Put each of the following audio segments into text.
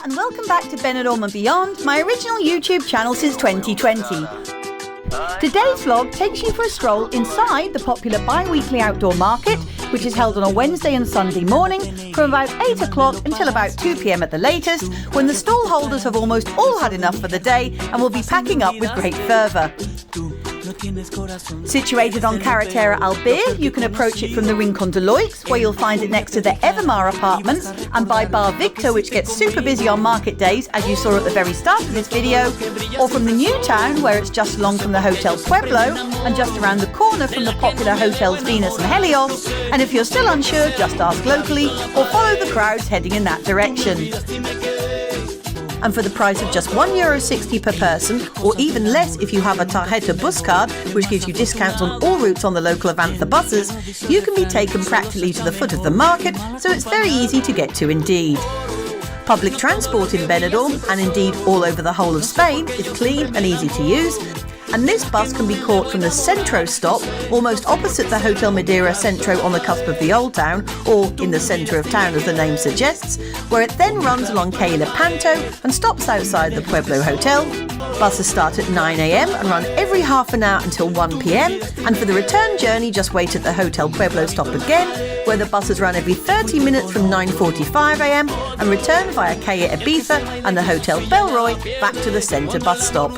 and welcome back to Benidorm and Beyond, my original YouTube channel since 2020. Today's vlog takes you for a stroll inside the popular bi-weekly outdoor market, which is held on a Wednesday and Sunday morning from about 8 o'clock until about 2 p.m. at the latest, when the stall holders have almost all had enough for the day and will be packing up with great fervour. Situated on Carretera Albir, you can approach it from the Rincon de Loix, where you'll find it next to the Evermar apartments, and by Bar Victor, which gets super busy on market days, as you saw at the very start of this video, or from the new town, where it's just along from the Hotel Pueblo, and just around the corner from the popular Hotels Venus and Helios, and if you're still unsure, just ask locally, or follow the crowds heading in that direction. And for the price of just €1.60 per person, or even less if you have a Tarjeta bus card, which gives you discounts on all routes on the local Avanza buses, you can be taken practically to the foot of the market, so it's very easy to get to indeed. Public transport in Benidorm, and indeed all over the whole of Spain, is clean and easy to use. And this bus can be caught from the Centro stop, almost opposite the Hotel Madeira Centro on the cusp of the Old Town, or in the centre of town as the name suggests, where it then runs along Calle Lepanto and stops outside the Pueblo Hotel. Buses start at 9 a.m. and run every half an hour until 1 p.m, and for the return journey just wait at the Hotel Pueblo stop again, where the buses run every 30 minutes from 9:45 a.m. and return via Calle Ibiza and the Hotel Belroy back to the centre bus stop.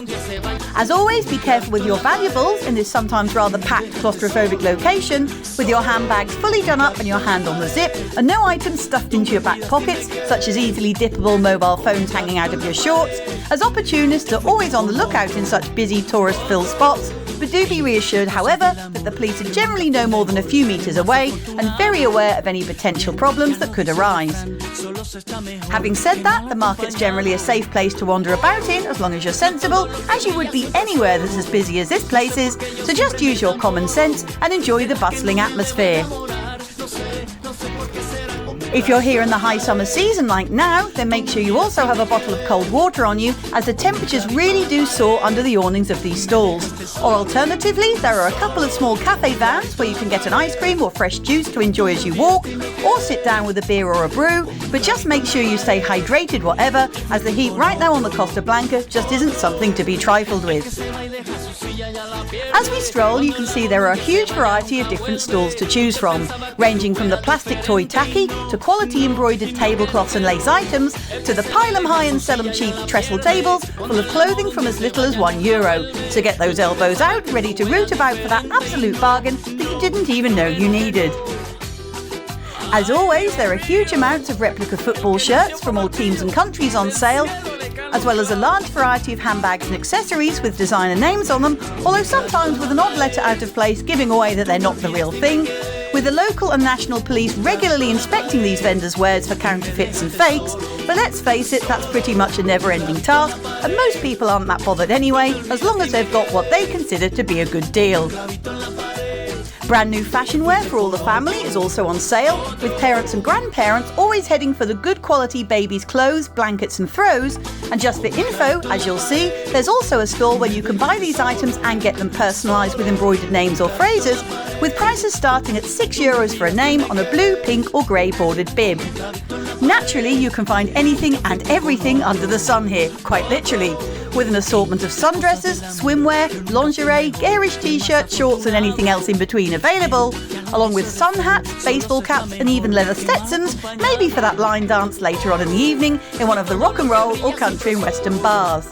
As always, be careful with your valuables in this sometimes rather packed claustrophobic location, with your handbags fully done up and your hand on the zip, and no items stuffed into your back pockets, such as easily dippable mobile phones hanging out of your shorts, as opportunists are always on the lookout in such busy tourist-filled spots. But do be reassured, however, that the police are generally no more than a few metres away and very aware of any potential problems that could arise. Having said that, the market's generally a safe place to wander about in as long as you're sensible, as you would be anywhere that's as busy as this place is, so just use your common sense and enjoy the bustling atmosphere. If you're here in the high summer season like now, then make sure you also have a bottle of cold water on you, as the temperatures really do soar under the awnings of these stalls. Or alternatively, there are a couple of small cafe vans where you can get an ice cream or fresh juice to enjoy as you walk, or sit down with a beer or a brew, but just make sure you stay hydrated whatever, as the heat right now on the Costa Blanca just isn't something to be trifled with. As we stroll, you can see there are a huge variety of different stalls to choose from, ranging from the plastic toy tacky to quality embroidered tablecloths and lace items, to the pile 'em high and sell 'em cheap trestle tables full of clothing from as little as €1. So get those elbows out, ready to root about for that absolute bargain that you didn't even know you needed. As always, there are huge amounts of replica football shirts from all teams and countries on sale, as well as a large variety of handbags and accessories with designer names on them, although sometimes with an odd letter out of place giving away that they're not the real thing, with the local and national police regularly inspecting these vendors' wares for counterfeits and fakes. But let's face it, that's pretty much a never-ending task, and most people aren't that bothered anyway, as long as they've got what they consider to be a good deal. Brand new fashion wear for all the family is also on sale, with parents and grandparents always heading for the good quality babies' clothes, blankets and throws. And just for info, as you'll see, there's also a store where you can buy these items and get them personalised with embroidered names or phrases, with prices starting at €6 for a name on a blue, pink or grey bordered bib. Naturally, you can find anything and everything under the sun here, quite literally, with an assortment of sundresses, swimwear, lingerie, garish t-shirts, shorts and anything else in between available, along with sun hats, baseball caps and even leather Stetsons, maybe for that line dance later on in the evening in one of the rock and roll or country and western bars.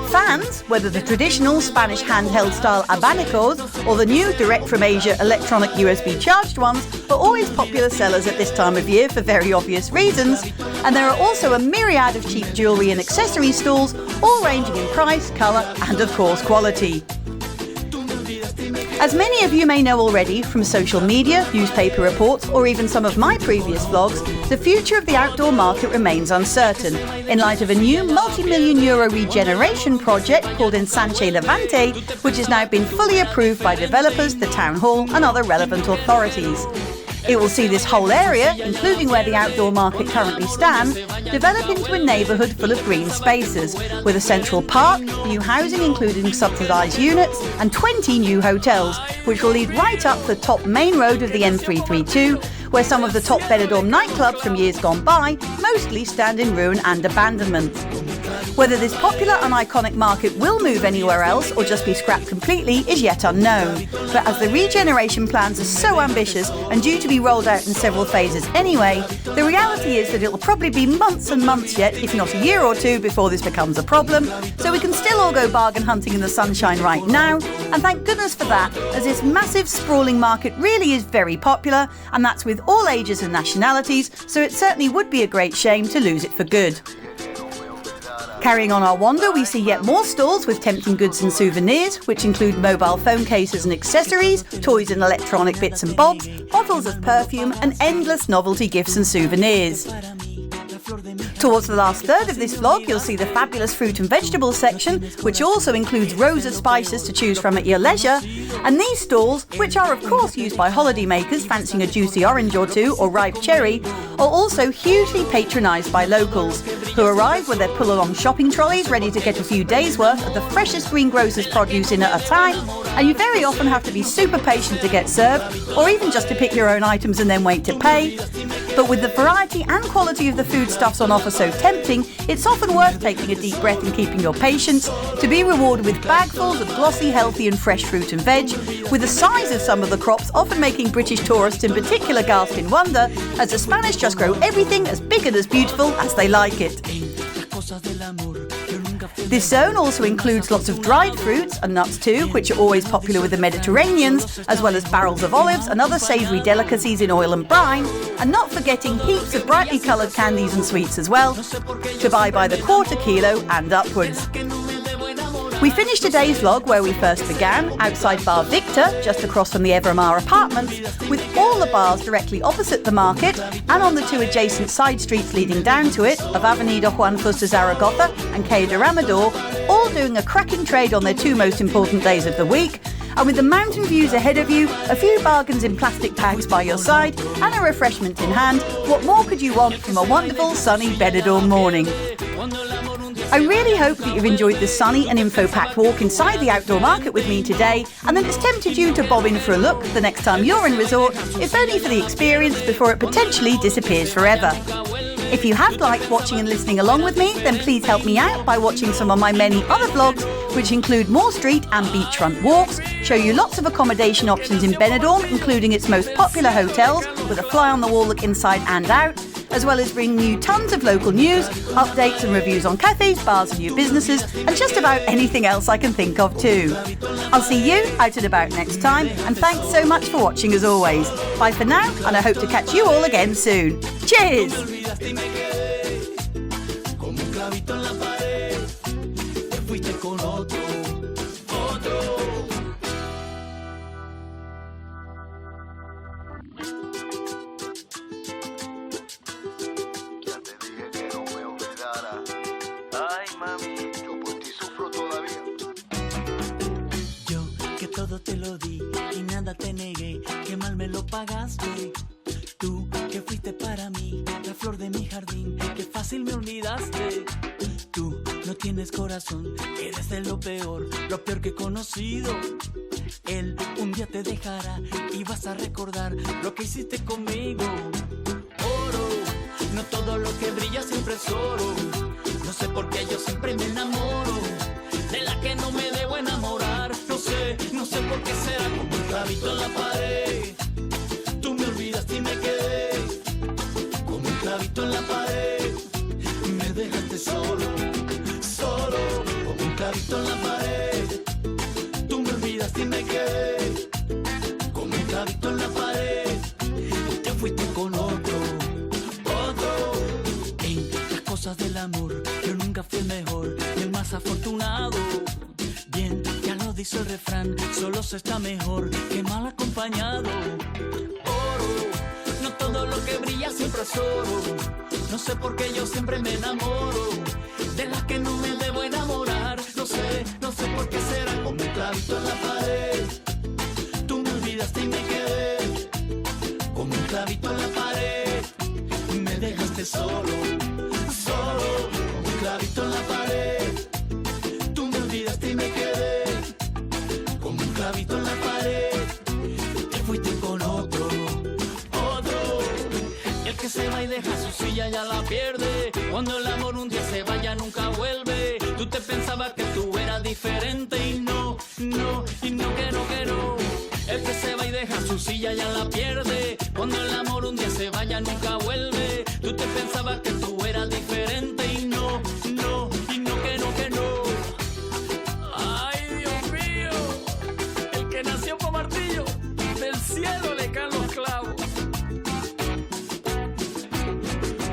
Fans, whether the traditional Spanish handheld style abanicos or the new direct from Asia electronic USB charged ones, are always popular sellers at this time of year for very obvious reasons, and there are also a myriad of cheap jewellery and accessory stalls, all ranging in price, colour and of course quality. As many of you may know already from social media, newspaper reports or even some of my previous vlogs, the future of the outdoor market remains uncertain, in light of a new multi-million euro regeneration project called Ensanche Levante, which has now been fully approved by developers, the town hall and other relevant authorities. It will see this whole area, including where the outdoor market currently stands, develop into a neighbourhood full of green spaces, with a central park, new housing including subsidised units, and 20 new hotels, which will lead right up the top main road of the M332, where some of the top Benidorm nightclubs from years gone by mostly stand in ruin and abandonment. Whether this popular and iconic market will move anywhere else or just be scrapped completely is yet unknown. But as the regeneration plans are so ambitious and due to be rolled out in several phases anyway, the reality is that it'll probably be months and months yet, if not a year or two, before this becomes a problem. So we can still all go bargain hunting in the sunshine right now, and thank goodness for that, as this massive sprawling market really is very popular, and that's with all ages and nationalities, so it certainly would be a great shame to lose it for good. Carrying on our wander, we see yet more stalls with tempting goods and souvenirs, which include mobile phone cases and accessories, toys and electronic bits and bobs, bottles of perfume, and endless novelty gifts and souvenirs. Towards the last third of this vlog, you'll see the fabulous fruit and vegetable section, which also includes rows of spices to choose from at your leisure. And these stalls, which are of course used by holidaymakers fancying a juicy orange or two or ripe cherry, are also hugely patronised by locals, who arrive with their pull-along shopping trolleys ready to get a few days' worth of the freshest greengrocer's produce in at a time, and you very often have to be super patient to get served, or even just to pick your own items and then wait to pay. But with the variety and quality of the foodstuffs on offer so tempting, it's often worth taking a deep breath and keeping your patience to be rewarded with bagfuls of glossy, healthy and fresh fruit and veg, with the size of some of the crops often making British tourists in particular gasp in wonder, as the Spanish just grow everything as big and as beautiful as they like it. This zone also includes lots of dried fruits and nuts too, which are always popular with the Mediterraneans, as well as barrels of olives and other savoury delicacies in oil and brine, and not forgetting heaps of brightly coloured candies and sweets as well, to buy by the quarter kilo and upwards. We finished today's vlog where we first began, outside Bar Victor, just across from the Evermar apartments, with all the bars directly opposite the market, and on the two adjacent side streets leading down to it, of Avenida Juan Fuster Zaragoza and Calle de Ramador, all doing a cracking trade on their two most important days of the week. And with the mountain views ahead of you, a few bargains in plastic bags by your side, and a refreshment in hand, what more could you want from a wonderful sunny Benidorm morning? I really hope that you've enjoyed the sunny and info-packed walk inside the outdoor market with me today, and that it's tempted you to bob in for a look the next time you're in resort, if only for the experience before it potentially disappears forever. If you have liked watching and listening along with me, then please help me out by watching some of my many other vlogs, which include more street and beachfront walks, show you lots of accommodation options in Benidorm, including its most popular hotels, with a fly-on-the-wall look inside and out, as well as bringing you tons of local news, updates and reviews on cafes, bars and new businesses, and just about anything else I can think of too. I'll see you out and about next time, and thanks so much for watching as always. Bye for now, and I hope to catch you all again soon. Cheers! Todo te lo di y nada te negué, que mal me lo pagaste. Tú que fuiste para mí, la flor de mi jardín, que fácil me olvidaste. Tú no tienes corazón, eres de lo peor que he conocido. Él un día te dejará y vas a recordar lo que hiciste conmigo. Oro, no todo lo que brilla siempre es oro. No sé por qué yo siempre me enamoro de la que no me debo enamorar. No sé por qué será, como un clavito en la pared. Tú me olvidaste y me quedé como un clavito en la pared. Me dejaste solo, como un clavito en la pared. Tú me olvidaste y me quedé como un clavito en la pared. Te fuiste con otro. En las cosas del amor yo nunca fui el mejor ni el más afortunado. Bien, ya lo dice el refrán, solo se está mejor que mal acompañado. Oro, no todo lo que brilla siempre es oro. No sé por qué yo siempre me enamoro de las que no me debo enamorar. No sé por qué será, como un clavito en la pared. Tú me olvidaste y me quedé como un clavito en la pared. Me dejaste solo, como un clavito en la pared. Tú me olvidaste y me quedé como un clavito en la pared. Te fuiste con otro. deja su silla ya la pierde. Cuando el amor un día se vaya nunca vuelve. Tú te pensabas que tú eras diferente y no, no, y no, que no, que no. El que se va y deja su silla ya la pierde. Cuando el amor un día se vaya nunca vuelve. Tú te pensabas que tú eras diferente y no, no, y no, que no, que no. Ay, Dios mío, el que nació con martillo, del cielo le caen los clavos.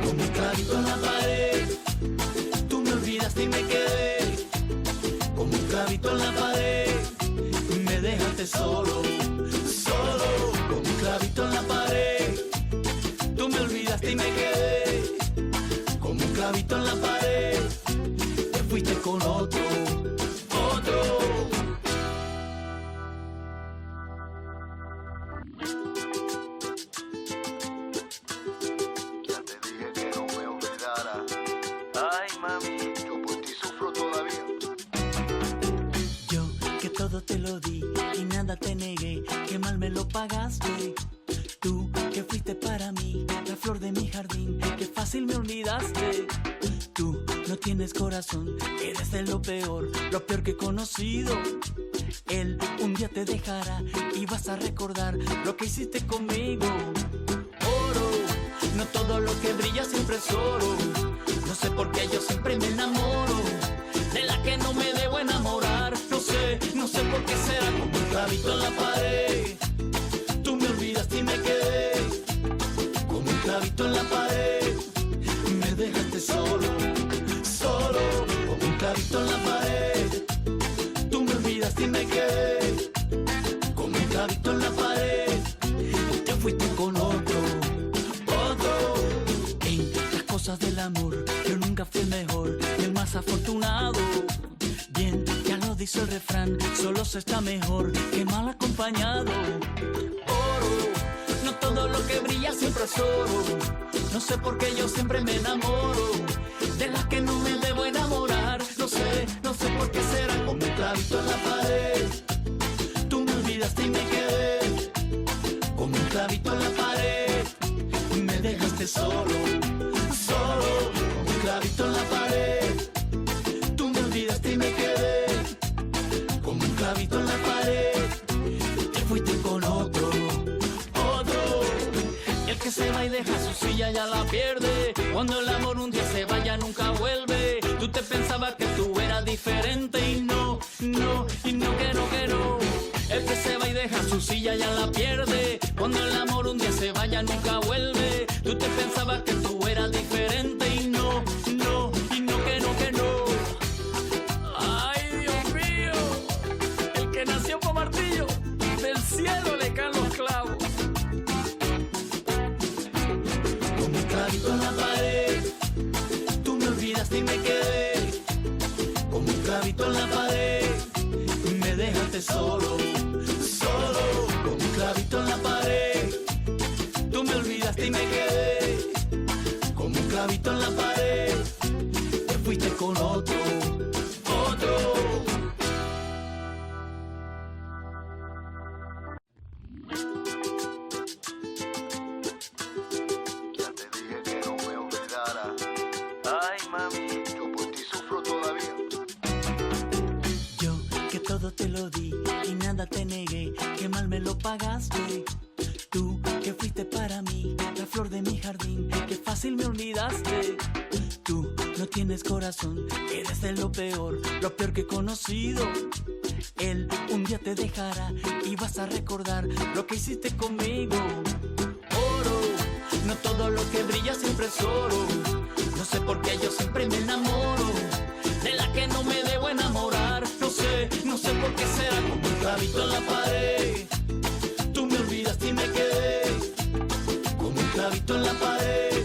Como un clavito en la pared, tú me olvidaste y me quedé. Como un clavito en la pared, me dejaste solo, solo. Como un clavito en la pared, tú me olvidaste y me quedé. Como un clavito en la pared, te fuiste con otro, otro. Ya te dije que no me olvidara. Ay, mami, yo por ti sufro todavía. Yo que todo te lo di y nada te negué, que mal me lo pagaste. Tú que fuiste para mí la flor de mi jardín, que fácil me olvidaste. Tú no tienes corazón, eres de lo peor que he conocido. Él un día te dejará y vas a recordar lo que hiciste conmigo. Oro, no todo lo que brilla siempre es oro. No sé por qué yo siempre me enamoro de la que no me debo enamorar. No sé, no sé por qué será. Como un clavito en la pared, tú me olvidaste y me quedé. Como un clavito en la pared, me dejaste solo, solo. Como un clavito en la pared, tú me olvidaste y me quedé. Como un clavito en la pared, te fuiste con otro, otro. En las cosas del amor, yo nunca fui el mejor ni el más afortunado. Bien, ya lo dice el refrán, solo se está mejor que mal acompañado. Oro, no todo lo que brilla siempre es oro. No sé por qué yo siempre me enamoro de las que no me debo enamorar. No sé, no sé por qué será. Como un clavito en la pared, tú me olvidaste y me quedé. Como un clavito en la pared, me dejaste solo, solo. Como un clavito en la pared, tú me olvidaste y me quedé. Como un clavito en la pared, te fuiste con otro, otro. El que se va y deja su silla ya la pierde. Cuando el amor un día se vaya nunca vuelve. Tú te pensabas que tú eras diferente y no, no, y no, que no, que no. El que se va y deja su silla ya la pierde. Cuando el amor un día se vaya nunca vuelve. Tú te pensabas que tú eras diferente y no, no, y no, que no, que no. Ay, Dios mío, el que nació con martillo, del cielo le caen los clavos. Como un clavito en la pared, tú me olvidaste y me quedé. Como un clavito en la pared, me dejaste solo, solo. Como un clavito en la pared, tú me olvidaste y me quedé. Como un clavito en la pared, te fuiste con otro, otro. Ya te dije que no me olvidara. Ay, mami, yo por ti sufro todavía. Yo que todo te lo di y nada te negué, que mal me lo pagaste. Tú que fuiste para mí la flor de mi jardín, que fácil me olvidaste. Tú no tienes corazón, eres de lo peor que he conocido. Él un día te dejará y vas a recordar lo que hiciste conmigo. Oro, no todo lo que brilla siempre es oro. No sé por qué yo siempre me enamoro de la que no me debo enamorar. No sé, no sé por qué será. Como un clavito en la pared, tú me olvidaste y me quedé. Como un clavito en la pared,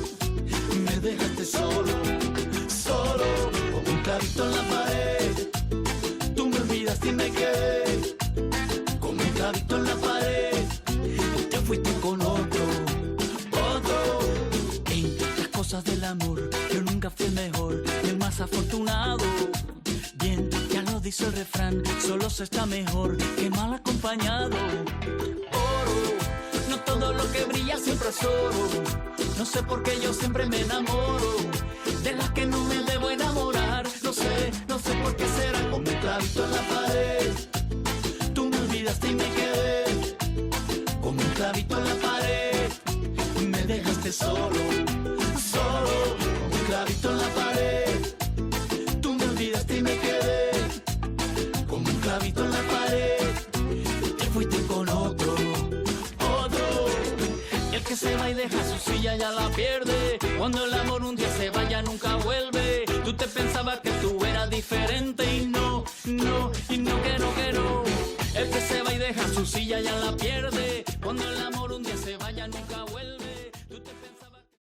me dejaste solo, solo. Como un clavito en la pared, tú me olvidaste y me quedé. Como un clavito en la pared, te fuiste con otro, otro. En las cosas del amor, yo nunca fui el mejor ni el más afortunado. Bien, ya lo dice el refrán, solo se está mejor que mal acompañado. Oro, no todo lo que brilla siempre es oro. No sé por qué yo siempre me enamoro de las que no me debo enamorar. No sé por qué será. Con mi clavito en la pared, tú me olvidaste y me quedé. Con mi clavito en la pared, me dejaste solo, solo. Con mi clavito en la pared, tú me olvidaste y me quedé. Con un clavito en la pared, te fuiste con otro. El que se va y deja su silla ya la pierde. Cuando el amor un día se vaya nunca vuelve. Tú te pensabas que tú eras diferente y no, que no. El que se va y deja su silla ya la pierde. Cuando el amor un día se vaya nunca vuelve.